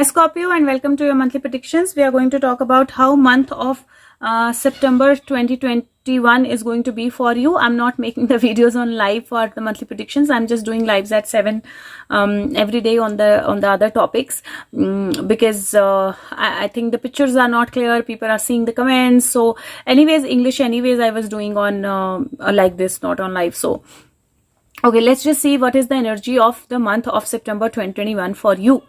Scorpio, and welcome to your monthly predictions. We are going to talk about how month of September 2021 is going to be for you. I'm not making the videos on live for the monthly predictions. I'm just doing lives at 7 every day on the other topics because I think the pictures are not clear. People are seeing the comments. So anyways, English anyways I was doing on like this, not on live. So okay, let's just see what is the energy of the month of September 2021 for you.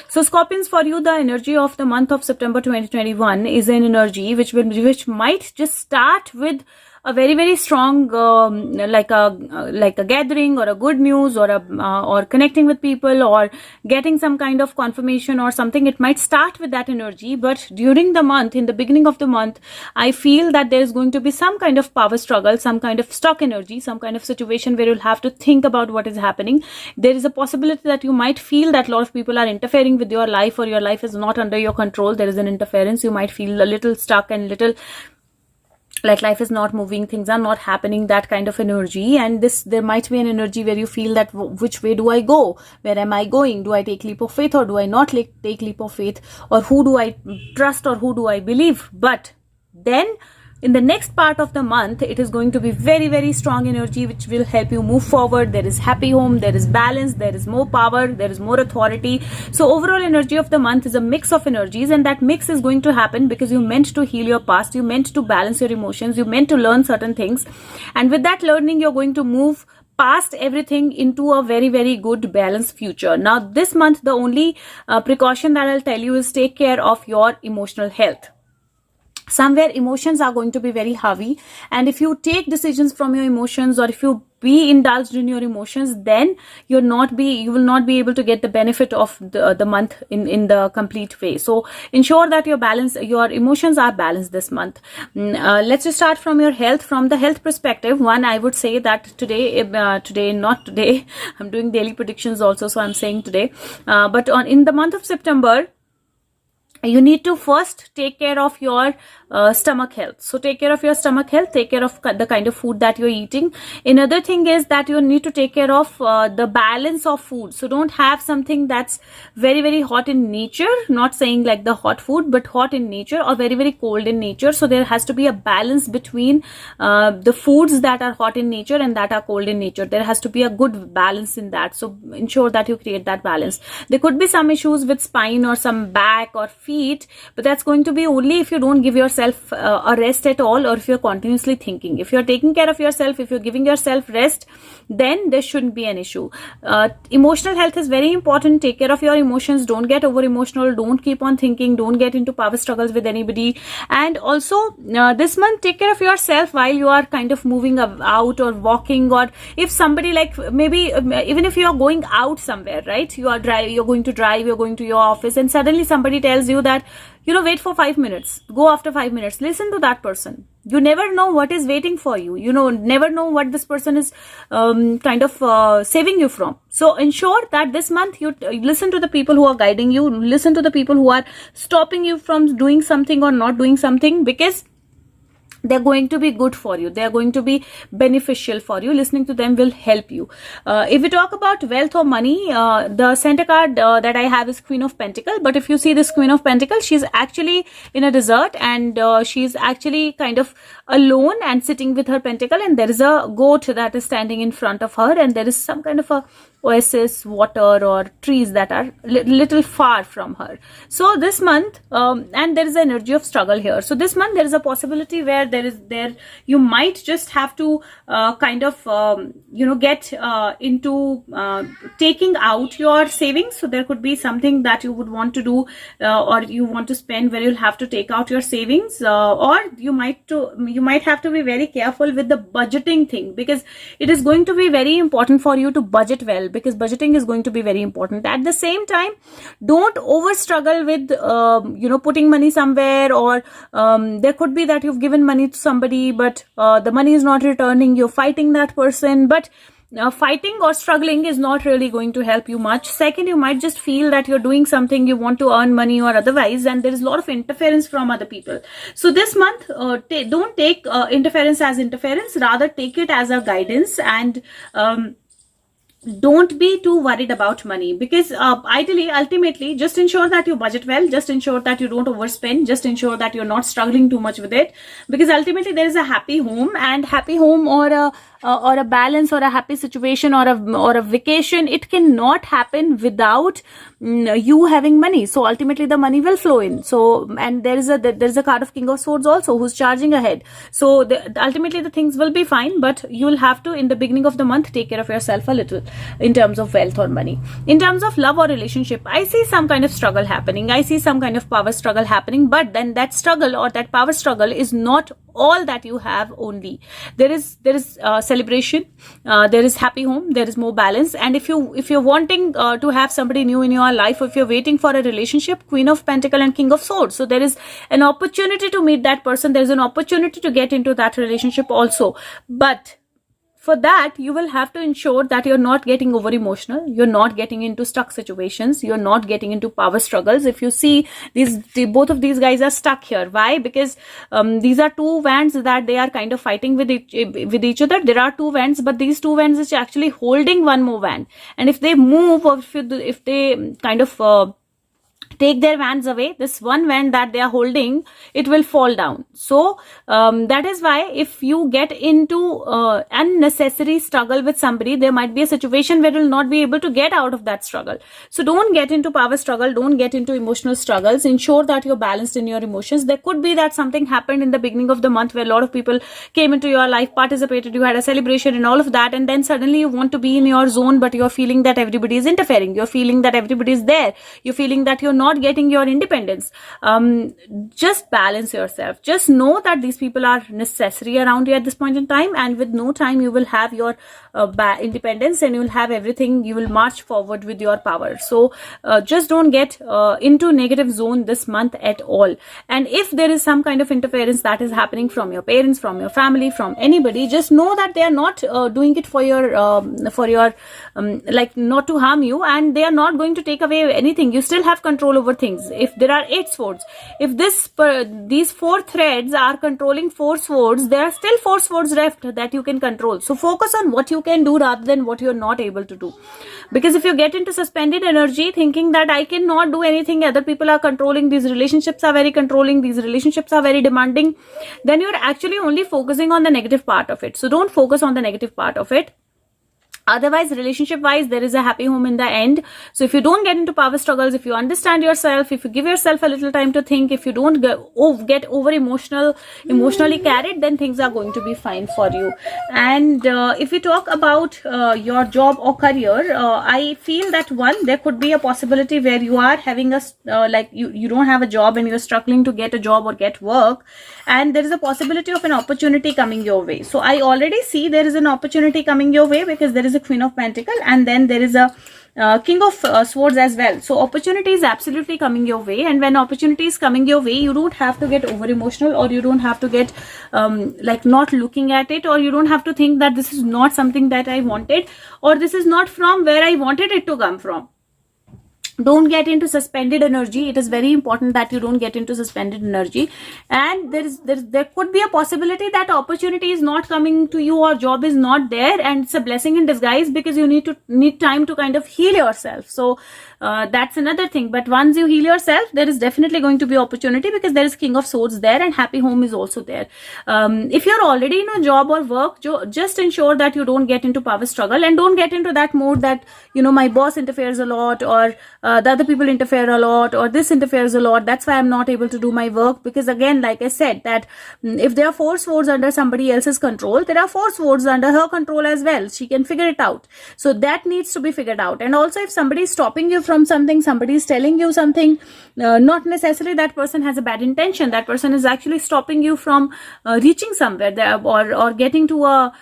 So Scorpions, for you, the energy of the month of September 2021 is an energy which might just start with a very strong like a gathering or a good news or or connecting with people or getting some kind of confirmation or something. It might start with that energy, but during the month, in the beginning of the month, I feel that there is going to be some kind of power struggle, some kind of stuck energy, some kind of situation where you'll have to think about what is happening. There is a possibility that you might feel that a lot of people are interfering with your life, or your life is not under your control. There is an interference. You might feel a little stuck and little like life is not moving, things are not happening, that kind of energy. And there might be an energy where you feel that which way do I go, where am I going, do I take leap of faith or do I not take leap of faith, or who do I trust or who do I believe. But then in the next part of the month, it is going to be very strong energy which will help you move forward. There is happy home, there is balance, there is more power, there is more authority. So overall energy of the month is a mix of energies, and that mix is going to happen because you meant to heal your past, you meant to balance your emotions, you meant to learn certain things, and with that learning you're going to move past everything into a very good balanced future. Now this month, the only precaution that I'll tell you is take care of your emotional health. Somewhere emotions are going to be very heavy, and if you take decisions from your emotions, or if you be indulged in your emotions, then you will not be able to get the benefit of the month in the complete way. So ensure that your emotions are balanced this month. Let's just start from your health. From the health perspective, one, I would say that today, not today, I'm doing daily predictions also, so I'm saying today, but in the month of September, you need to first take care of your stomach health. So take care of your stomach health, take care of the kind of food that you're eating. Another thing is that you need to take care of the balance of food. So don't have something that's very hot in nature, not saying like the hot food, but hot in nature, or very cold in nature. So there has to be a balance between the foods that are hot in nature and that are cold in nature. There has to be a good balance in that. So ensure that you create that balance. There could be some issues with spine or some back or feet, but that's going to be only if you don't give yourself a rest at all, or if you're continuously thinking. If you're taking care of yourself, if you're giving yourself rest, then there shouldn't be an issue. Emotional health is very important. Take care of your emotions. Don't get over emotional. Don't keep on thinking. Don't get into power struggles with anybody. And also this month, take care of yourself while you are kind of moving out or walking, or if somebody, like maybe even if you are going out somewhere, right, you're going to drive, you're going to your office, and suddenly somebody tells you that, wait for 5 minutes, go after 5 minutes. Listen to that person. You never know what is waiting for you. Never know what this person is saving you from. So ensure that this month you listen to the people who are guiding you, listen to the people who are stopping you from doing something or not doing something, because they're going to be good for you. They're going to be beneficial for you. Listening to them will help you. If we talk about wealth or money, the center card that I have is Queen of Pentacles. But if you see this Queen of Pentacles, she's actually in a desert, and she's actually kind of alone and sitting with her pentacle, and there is a goat that is standing in front of her, and there is some kind of a oasis, water or trees that are little far from her. So this month, and there is an energy of struggle here. So this month there is a possibility where you might just have to get into taking out your savings. So there could be something that you would want to do, or you want to spend, where you'll have to take out your savings, or you might have to be very careful with the budgeting thing, because it is going to be very important for you to budget well, because budgeting is going to be very important. At the same time, don't over struggle with putting money somewhere, or there could be that you've given money to somebody, but the money is not returning. You're fighting that person, but fighting or struggling is not really going to help you much. Second, you might just feel that you're doing something, you want to earn money or otherwise, and there is a lot of interference from other people. So this month, don't take interference as interference, rather take it as a guidance, and don't be too worried about money, because ideally, ultimately, just ensure that you budget well, just ensure that you don't overspend, just ensure that you're not struggling too much with it, because ultimately there is a happy home, and happy home or a balance or a happy situation or a vacation, it cannot happen without you having money. So ultimately the money will flow in. So, and there is a card of King of Swords also who's charging ahead. So ultimately the things will be fine, but you will have to, in the beginning of the month, take care of yourself a little in terms of wealth or money. In terms of love or relationship, I see some kind of struggle happening. I see some kind of power struggle happening, but then that struggle or that power struggle is not all that you have only. There is celebration, there is happy home, there is more balance. And if you're wanting to have somebody new in your life, or if you're waiting for a relationship, Queen of Pentacle and King of Swords, so there is an opportunity to meet that person, there is an opportunity to get into that relationship also. But for that, you will have to ensure that you're not getting over emotional, you're not getting into stuck situations, you're not getting into power struggles. If you see, both of these guys are stuck here. Why? Because these are two wands that they are kind of fighting with each other. There are two wands, but these two wands is actually holding one more wand. And if they move, or if they kind of take their wands away, this one wand that they are holding, it will fall down. So that is why if you get into unnecessary struggle with somebody, there might be a situation where you will not be able to get out of that struggle. So don't get into power struggle, don't get into emotional struggles. Ensure that you're balanced in your emotions. There could be that something happened in the beginning of the month where a lot of people came into your life, participated, you had a celebration and all of that, and then suddenly you want to be in your zone, but you're feeling that everybody is interfering, you're feeling that everybody is there, you're feeling that you're not getting your independence. Just balance yourself. Just know that these people are necessary around you at this point in time, and with no time you will have your independence, and you will have everything. You will march forward with your power. So just don't get into negative zone this month at all. And if there is some kind of interference that is happening from your parents, from your family, from anybody, just know that they are not doing it for your like not to harm you, and they are not going to take away anything. You still have control over things. If there are 8 swords, if these 4 threads are controlling 4 swords, there are still 4 swords left that you can control. So focus on what you can do rather than what you're not able to do. Because if you get into suspended energy thinking that I cannot do anything, other people are controlling, these relationships are very controlling, these relationships are very demanding, then you're actually only focusing on the negative part of it. So don't focus on the negative part of it. Otherwise, relationship wise, there is a happy home in the end. So if you don't get into power struggles, if you understand yourself, if you give yourself a little time to think, if you don't get over emotionally carried, then things are going to be fine for you. And if we talk about your job or career, I feel that there could be a possibility where you are having like you don't have a job and you're struggling to get a job or get work, and there is a possibility of an opportunity coming your way. So I already see there is an opportunity coming your way, because there is a Queen of Pentacle and then there is a King of Swords as well. So opportunity is absolutely coming your way, and when opportunity is coming your way, you don't have to get over emotional, or you don't have to get like not looking at it, or you don't have to think that this is not something that I wanted, or this is not from where I wanted it to come from. Don't get into suspended energy. It is very important that you don't get into suspended energy. And there could be a possibility that opportunity is not coming to you, or job is not there, and it's a blessing in disguise, because you need time to kind of heal yourself. So that's another thing. But once you heal yourself, there is definitely going to be opportunity, because there is King of Swords there and happy home is also there. If you're already in a job or work, just ensure that you don't get into power struggle, and don't get into that mode that my boss interferes a lot, or the other people interfere a lot, or this interferes a lot, that's why I'm not able to do my work. Because again, like I said, that if there are 4 swords under somebody else's control, there are 4 swords under her control as well. She can figure it out. So that needs to be figured out. And also, if somebody is stopping you from something, somebody is telling you something, not necessarily that person has a bad intention. That person is actually stopping you from reaching somewhere there, or getting to a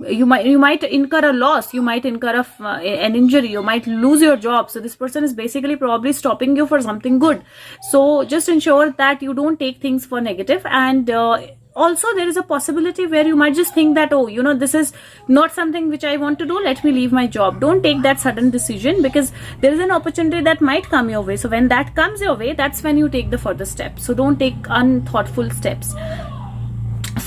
you might incur a loss, you might incur an injury, you might lose your job. So this person is basically probably stopping you for something good. So just ensure that you don't take things for negative. And also, there is a possibility where you might just think that, this is not something which I want to do, let me leave my job. Don't take that sudden decision, because there is an opportunity that might come your way. So when that comes your way, that's when you take the further steps. So don't take unthoughtful steps.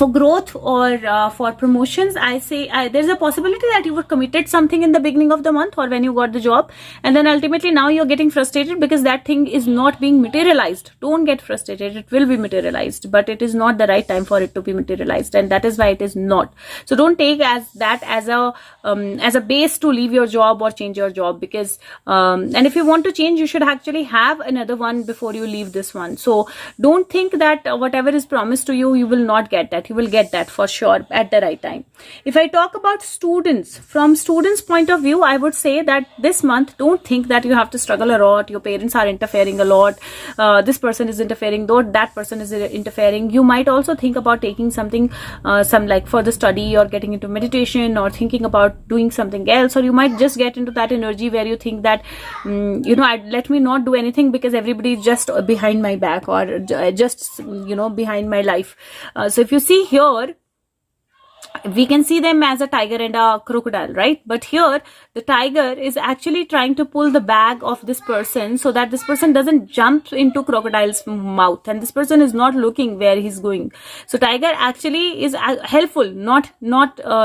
for growth or for promotions, I say there's a possibility that you were committed something in the beginning of the month or when you got the job, and then ultimately now you're getting frustrated because that thing is not being materialized. Don't get frustrated, it will be materialized, but it is not the right time for it to be materialized, and that is why it is not. So don't take that as a base to leave your job or change your job, because and if you want to change, you should actually have another one before you leave this one. So don't think that whatever is promised to you will not get that. You will get that for sure at the right time. If I talk about students, from students point of view, I would say that this month, don't think that you have to struggle a lot, your parents are interfering a lot, this person is interfering, though that person is interfering. You might also think about taking something, some like further study or getting into meditation or thinking about doing something else, or you might just get into that energy where you think that let me not do anything because everybody is just behind my back or just behind my life. So if you see here, we can see them as a tiger and a crocodile, right? But here the tiger is actually trying to pull the bag of this person so that this person doesn't jump into crocodile's mouth, and this person is not looking where he's going. So tiger actually is helpful, not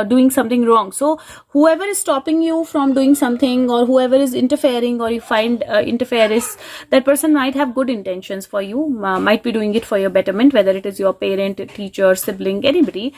doing something wrong. So whoever is stopping you from doing something, or whoever is interfering, or you find interferes, that person might have good intentions for you, might be doing it for your betterment, whether it is your parent, teacher, sibling, anybody.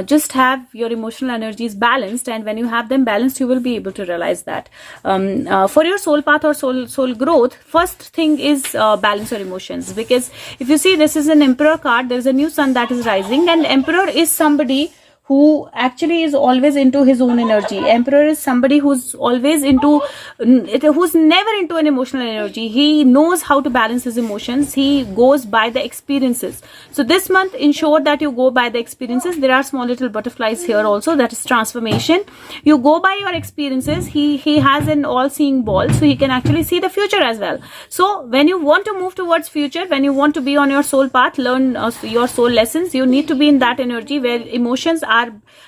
Just have your emotional energies balanced, and when you have them balanced, you will be able to realize that. For your soul path or soul growth, first thing is balance your emotions, because if you see, this is an Emperor card. There is a new sun that is rising, and Emperor is somebody who actually is always into his own energy. Emperor is somebody who's always who's never into an emotional energy. He knows how to balance his emotions. He goes by the experiences. So this month, ensure that you go by the experiences. There are small little butterflies here also. That is transformation. You go by your experiences. He has an all-seeing ball, so he can actually see the future as well. So when you want to move towards future, when you want to be on your soul path, learn your soul lessons, you need to be in that energy where emotions are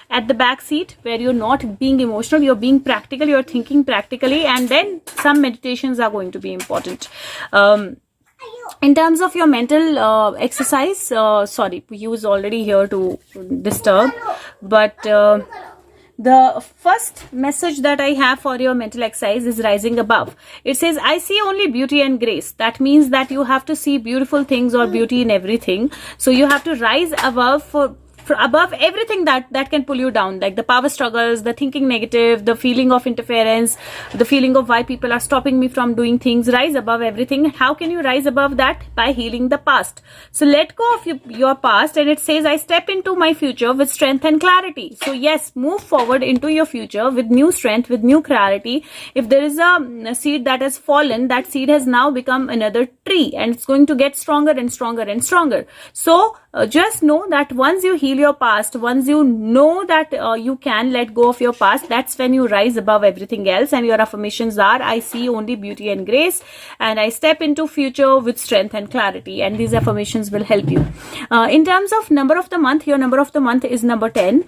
at the back seat, where you're not being emotional, you're being practical, you're thinking practically, and then some meditations are going to be important. In terms of your mental exercise, sorry, he was already here to disturb, but the first message that I have for your mental exercise is rising above. It says, I see only beauty and grace. That means that you have to see beautiful things or beauty in everything. So you have to rise above above everything that can pull you down, like the power struggles, the thinking negative, the feeling of interference, the feeling of why people are stopping me from doing things. Rise above everything. How can you rise above that? By healing the past. So let go of your past, and it says, I step into my future with strength and clarity. So yes, move forward into your future with new strength, with new clarity. If there is a seed that has fallen, that seed has now become another tree, and it's going to get stronger and stronger and stronger. So just know that once you heal your past, once you know that you can let go of your past, that's when you rise above everything else. And your affirmations are, I see only beauty and grace, and I step into future with strength and clarity. And these affirmations will help you. In terms of number of the month, your number of the month is number 10.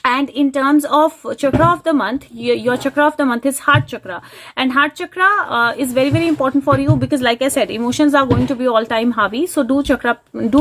And in terms of chakra of the month, your chakra of the month is heart chakra. And heart chakra is very, very important for you, because like I said, emotions are going to be all time heavy. So do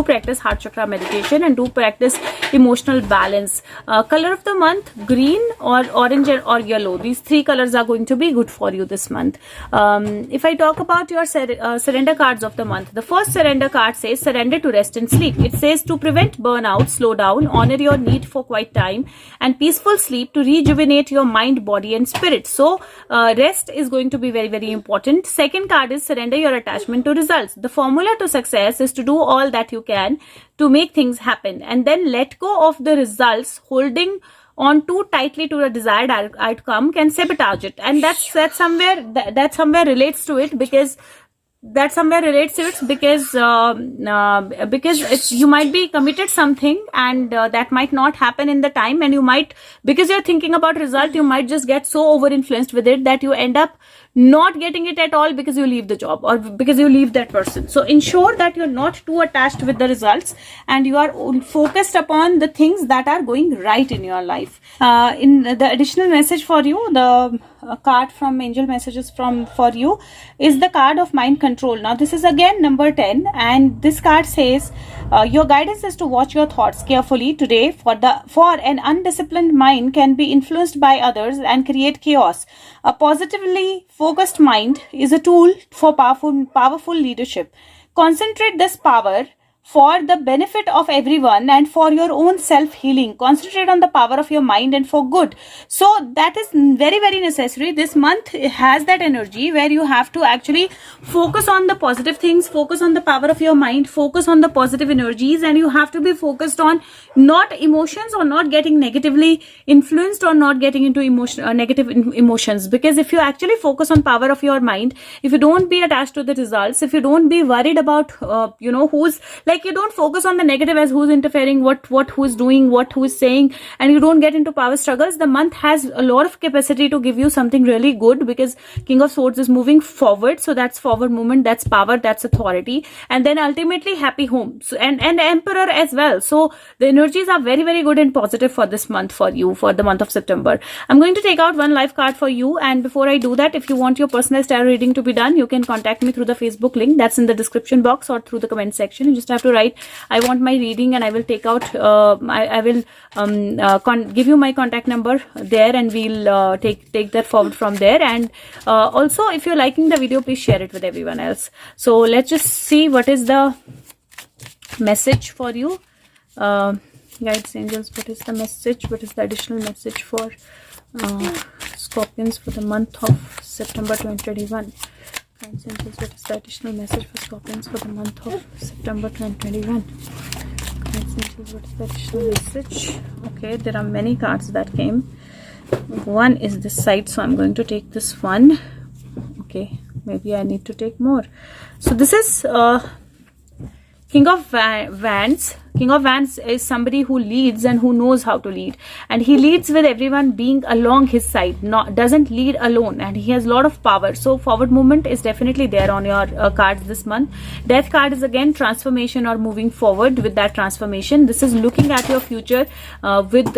practice heart chakra meditation, and do practice emotional balance. Color of the month, green or orange or yellow. These three colors are going to be good for you this month. If I talk about your surrender cards of the month, the first surrender card says, surrender to rest and sleep. It says, to prevent burnout, slow down, honor your need for quiet time and peaceful sleep to rejuvenate your mind, body and spirit. So rest is going to be very, very important. Second card is surrender your attachment to results. The formula to success is to do all that you can to make things happen, and then let go of the results. Holding on too tightly to a desired outcome can sabotage it, and that somewhere relates to it, because you might be committed something, and that might not happen in the time, and you might, because you're thinking about result, you might just get so over influenced with it that you end up not getting it at all because you leave the job or because you leave that person. So ensure that you're not too attached with the results and you are focused upon the things that are going right in your life. In the additional message for you, the card from Angel Messages for you is the card of mind control. Now this is again number 10, and this card says your guidance is to watch your thoughts carefully today, for an undisciplined mind can be influenced by others and create chaos. A positively focused mind is a tool for powerful leadership. Concentrate this power for the benefit of everyone and for your own self-healing. Concentrate on the power of your mind and for good. So that is very, very necessary. This month has that energy where you have to actually focus on the positive things, focus on the power of your mind, focus on the positive energies, and you have to be focused on not emotions or not getting negatively influenced or not getting into negative emotions. Because if you actually focus on power of your mind, if you don't be attached to the results, if you don't be worried about who's like, you don't focus on the negative as who's interfering, what who's doing, what who's saying, and you don't get into power struggles, the month has a lot of capacity to give you something really good, because King of Swords is moving forward. So that's forward movement, that's power, that's authority, and then ultimately happy home. So, and Emperor as well. So the energies are very, very good and positive for this month for you, for the month of September. I'm going to take out one life card for you, and before I do that, if you want your personal tarot reading to be done, you can contact me through the Facebook link that's in the description box or through the comment section. You just have to write I want my reading, and I will take out I will give you my contact number there, and we'll take that forward from there. And also, if you're liking the video, please share it with everyone else. So let's just see what is the message for you. Guides, angels, what is the message? What is the additional message for Scorpions for the month of September 2021? Guides, angels, what is the additional message for Scorpions for the month of September 2021? Guides, angels, what is the additional message? Okay, there are many cards that came. One is this side, so I'm going to take this one. Okay, maybe I need to take more. So this is King of Wands. King of Wands is somebody who leads and who knows how to lead, and he leads with everyone being along his side, doesn't lead alone, and he has a lot of power. So forward movement is definitely there on your cards this month. Death card is again transformation or moving forward with that transformation. This is looking at your future with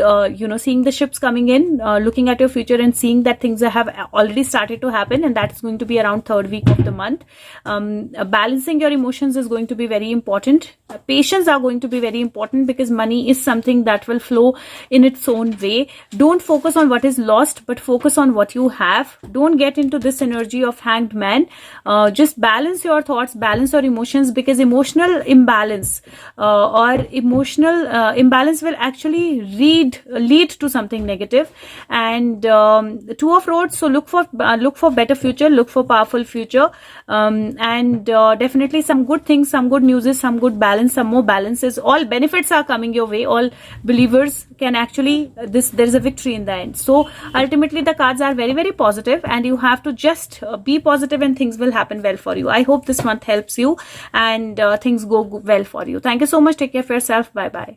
seeing the ships coming in, looking at your future and seeing that things have already started to happen, and that's going to be around third week of the month. Balancing your emotions is going to be very important. Patience are going to be very important, because money is something that will flow in its own way. Don't focus on what is lost, but focus on what you have. Don't get into this energy of hanged man. Just balance your thoughts, balance your emotions, because emotional imbalance will actually lead to something negative. And Two of Roads, so look for better future, look for powerful future, and definitely some good things, some good news, some good balance, some more balances. All benefits are coming your way. All believers can actually, there is a victory in the end. So ultimately the cards are very, very positive, and you have to just be positive and things will happen well for you. I hope this month helps you and things go well for you. Thank you so much. Take care of yourself. Bye bye.